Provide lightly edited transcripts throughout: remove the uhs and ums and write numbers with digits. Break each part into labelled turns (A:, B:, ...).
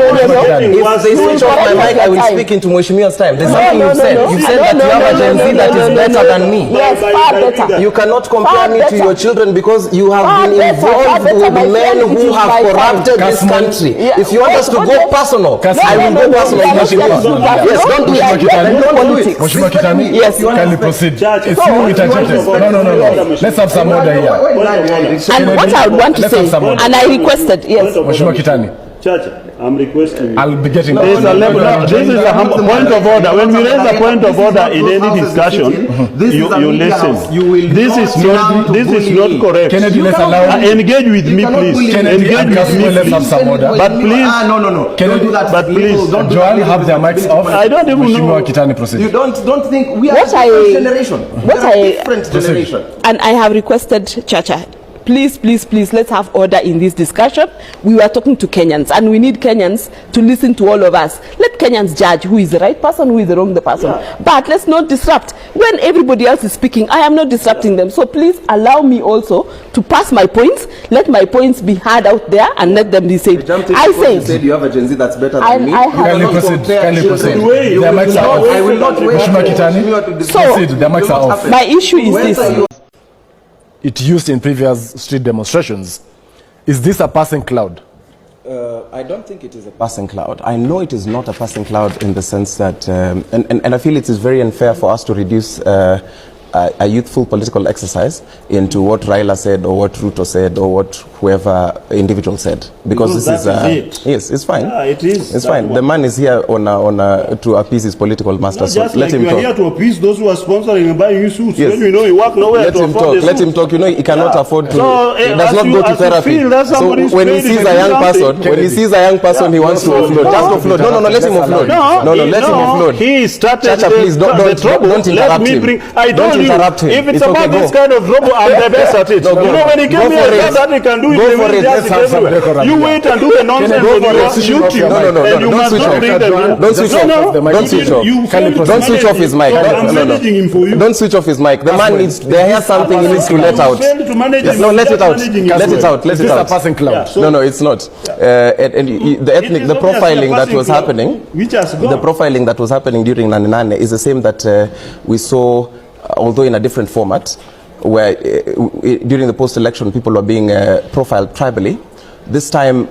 A: If they switch off my mic, I will speak into Mheshimiwa's time. There's something you said. You said that you have a Gen Z that is better than me.
B: Yes, far better.
A: You cannot compare me to your children because you have been involved with men who have corrupted this country. If you want us to go personal, I will go personal. Yes, don't do it.
C: Mheshimiwa Kitani, yes, kindly proceed. If you interjected, no. Let's have some order here.
B: And what I would want to say, and I requested, yes.
C: Mheshimiwa Kitani.
D: Church, I'm requesting.
C: I'll be getting.
D: This is a point of order. When we raise a point of order in any discussion, you listen. This is not correct.
C: Kennedy, let's allow.
D: Engage with me, please.
C: Kennedy,
D: engage with me.
C: Let's have some order.
D: But please,
A: no.
C: Kennedy,
D: but please,
C: Joel, have their mics off.
D: I don't even know.
C: Mheshimiwa Kitani, proceed.
A: You don't think we are a different generation? We are a different generation.
B: And I have requested, Chacha, please, let's have order in this discussion. We were talking to Kenyans, and we need Kenyans to listen to all of us. Let Kenyans judge who is the right person, who is the wrong person. Yeah. But let's not disrupt. When everybody else is speaking, I am not disrupting them. So please allow me also to pass my points. Let my points be heard out there and let them be said.
A: I said you have a Gen Z that's better than me.
C: Kindly proceed. The mics are off.
A: I will not wait for
C: Kitani.
B: So,
C: the mics are off.
B: My issue is this.
C: It used in previous street demonstrations. Is this a passing cloud?
A: I don't think it is a passing cloud. I know it is not a passing cloud in the sense that, and I feel it is very unfair for us to reduce a youthful political exercise into what Raila said or what Ruto said or what whoever individual said, because this is yes, it's fine.
D: Yeah, it is.
A: It's fine. The man is here to appease his political master. So
D: let him talk. You are here to appease those who are sponsoring and buying you suits.
A: Yes.
D: When you know you work nowhere to afford
A: Let him talk. You know he cannot afford to.
D: So,
A: he does not go to therapy. So when he sees a young person, he wants to offload. Just offload. No. Let him offload. No. Let him offload.
D: He started.
A: Chacha, please don't interrupt him. Don't interrupt him.
D: If it's about this kind of trouble, I'm the best at it. You know, when he came here, I thought that he can do it.
A: Go for it.
D: You wait and do the nonsense on YouTube.
A: No. Don't switch off. Don't switch off his mic. Don't switch off his mic. The man needs. There is something he needs to let out. No, let it out. Let it out.
C: Is this a passing cloud?
A: No, it's not. And the profiling that was happening, the profiling that was happening during Nane is the same that we saw, although in a different format, where during the post-election people were being profiled tribally. This time,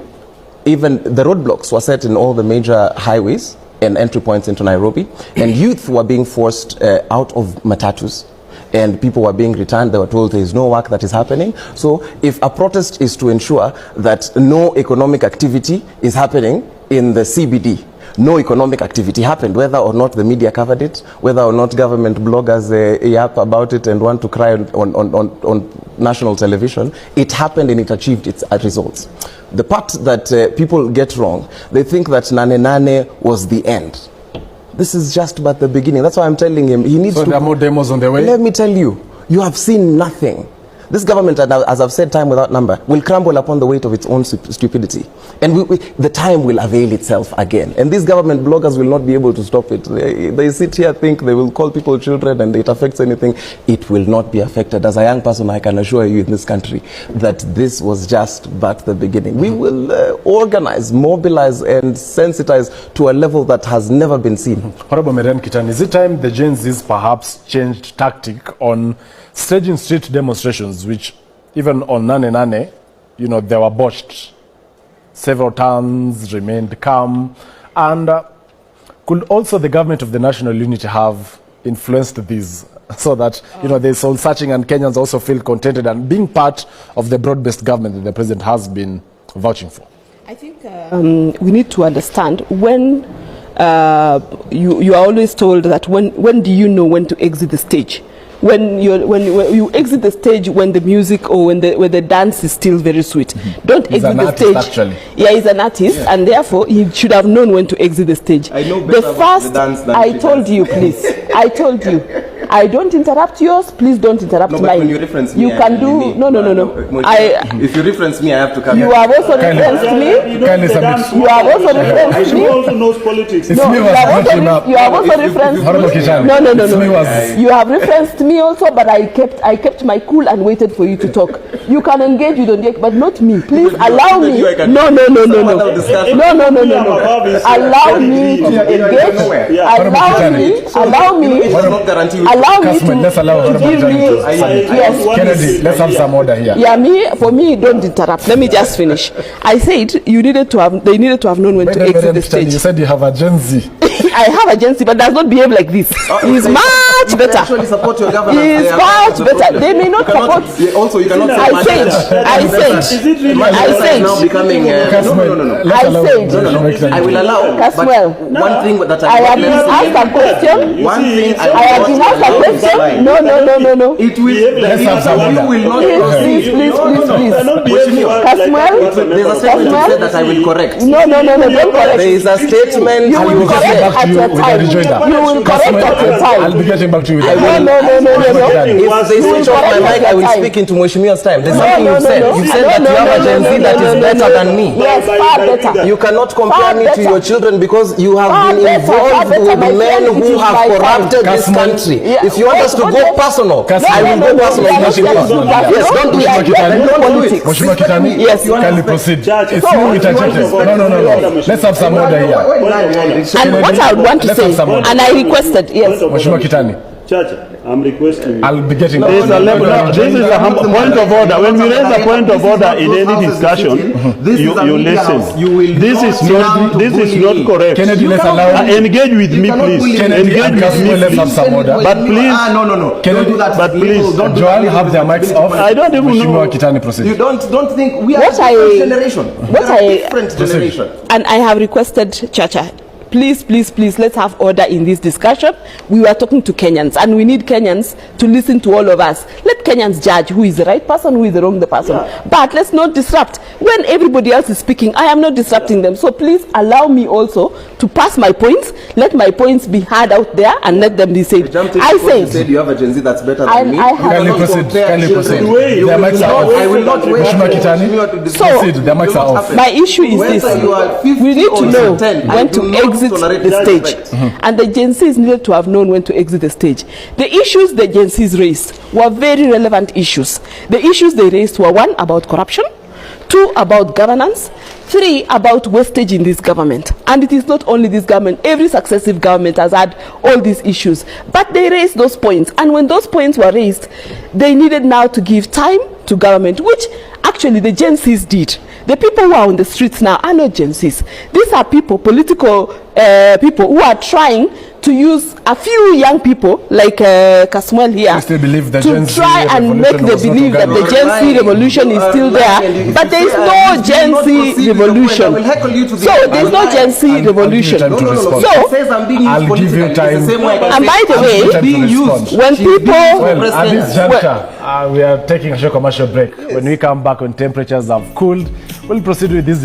A: even the roadblocks were set in all the major highways and entry points into Nairobi, and youth were being forced out of matatus, and people were being returned. They were told there is no work that is happening. So if a protest is to ensure that no economic activity is happening in the CBD, no economic activity happened, whether or not the media covered it, whether or not government bloggers yap about it and want to cry on national television. It happened and it achieved its results. The part that people get wrong, they think that Nane was the end. This is just but the beginning. That's why I'm telling him he needs to.
C: So there are more demos on the way?
A: Let me tell you, you have seen nothing. This government, as I've said time without number, will crumble upon the weight of its own stupidity. And the time will avail itself again. And these government bloggers will not be able to stop it. They sit here, think they will call people children and it affects anything. It will not be affected. As a young person, I can assure you in this country that this was just but the beginning. We will organize, mobilize and sensitize to a level that has never been seen.
C: Honorable Mariam Kitani, is it time the Gen Zs perhaps changed tactic on staging street demonstrations, which even on Nane, you know, they were botched. Several towns remained calm. And could also the government of the national unity have influenced these so that, you know, there's soul searching and Kenyans also feel contented and being part of the broad-based government that the president has been vouching for? I
B: think we need to understand when you are always told that when do you know when to exit the stage? When you exit the stage when the music or when the dance is still very sweet. Don't exit the stage. Actually. Yeah, he's an artist, and therefore he should have known when to exit the stage.
A: I know better about the dance than
B: I told you, please. I told you. I don't interrupt yours. Please don't interrupt
A: No, but
B: mine.
A: when you reference me,
B: you can do no.
A: If you reference me, I have to come.
B: You have also referenced me.
C: Kindly submit.
B: You have also referenced
D: She
B: me.
D: also knows politics.
C: It's
B: No,
C: me
B: you
C: was
B: have
C: brought
B: also,
C: up.
B: you have also referenced
C: Honorable
B: me.
C: Kijani.
B: No.
C: It's me was.
B: You have referenced me also, but I kept my cool and waited for you to talk. You can engage with Ondiek, but not me. Please allow me. No. Allow me to engage. Allow me to give me. Yes.
C: Kennedy, let's have some order here.
B: Yeah, for me, don't interrupt. Let me just finish. I said they needed to have known when to exit the stage.
C: You said you have a Gen Z.
B: I have a Gen Z, but does not behave like this. He's much better.
A: Actually support your governance.
B: He's much better. They may not support.
A: Also, you cannot say
B: I said.
A: now becoming. I will allow.
B: Kasmuel,
A: But one thing that
B: I have been asked a question.
A: One thing
B: I have been asked a question. No.
A: It will.
C: Let's have some
A: You
C: order.
A: will not.
B: Please. Kasmuel,
A: There's a statement you said that I will correct.
B: No, don't correct.
A: There is a statement
B: You will correct
C: back to
B: at
C: you
B: your
C: with
B: time.
C: the rejoinder.
B: You will correct at your
C: I'll
B: time.
C: be getting back to you with
A: I will.
B: No.
A: If they switch off my mic, I will speak into Mheshimiwa's time. There's something you said. You said that you have a Gen Z that is better than me.
B: Yes, far better.
A: You cannot compare me to your children because you have
B: Far
A: been
B: better,
A: involved with
B: my
A: men
B: friend, it
A: who
B: is
A: have
B: my
A: corrupted this
C: Kasmuel.
A: country.
B: Yeah.
A: If you want us to go personal, I will go personal with Mheshimiwa. Yes, don't do that. Don't do it.
C: Mheshimiwa Kitani,
B: Yes.
C: kindly proceed. It's
B: So,
C: you interjected. No. Let's have some order here.
B: And what I would want to
C: Let's
B: say,
C: have some order.
B: and I requested, yes.
C: Mheshimiwa Kitani,
D: Chacha, I'm requesting you.
C: I'll be getting back
D: There's
C: to
D: a
C: you.
D: level. This is a point of order. When we raise a point of order in any discussion, you listen. This is not correct.
C: Kennedy, let's allow.
D: Engage with me, please.
C: Kennedy and Kasmuel, let's have some order.
D: But please,
A: No.
C: Kennedy,
D: but please,
C: Joel, have their mics off.
D: I don't even know.
C: Mheshimiwa Kitani, proceed.
A: You don't think we are
B: What
A: a
B: I-
A: different generation.
B: what
A: We are a
B: I-
A: different generation.
B: And I have requested, Chacha, please, let's have order in this discussion. We were talking to Kenyans, and we need Kenyans to listen to all of us. Let Kenyans judge who is the right person, who is the wrong person. But let's not disrupt. When everybody else is speaking, I am not disrupting them. So please allow me also to pass my points. Let my points be heard out there and let them be said. I
A: You said you have a Gen Z that's better than me.
B: I have-
C: Kindly proceed. Kindly proceed. Their mics are off.
A: I will not wait
C: Mheshimiwa
A: for
C: Kitani,
A: Mheshimiwa to discuss.
B: So,
C: proceed. Their mics are off.
B: My issue is
A: Whether
B: this.
A: you are 50
B: We need to
A: or
B: know
A: 10, I
B: when
A: do
B: to
A: not
B: exit
A: tolerate
B: the
A: disrespect.
B: stage. And the Gen Zs needed to have known when to exit the stage. The issues the Gen Zs raised were very relevant issues. The issues they raised were 1, about corruption, 2, about governance, 3, about wastage in this government. And it is not only this government, every successive government has had all these issues. But they raised those points. And when those points were raised, they needed now to give time to government, which actually the Gen Zs did. The people who are on the streets now are not Gen Zs. These are people, political people who are trying to use a few young people like Kasmuel here
C: I still believe the
B: to
C: Gen Z
B: try and make
C: revolution
B: them
C: was not
B: believe that the
C: organized.
B: Gen Z revolution is still there, but there is no Gen Z revolution. So there is no Gen Z revolution.
C: I'll give you time to respond.
B: So,
C: I'll give you time.
B: and by the way,
C: Time to respond.
B: when people
C: Well, at this juncture, we are taking a short commercial break. When we come back, when temperatures have cooled, we'll proceed with this.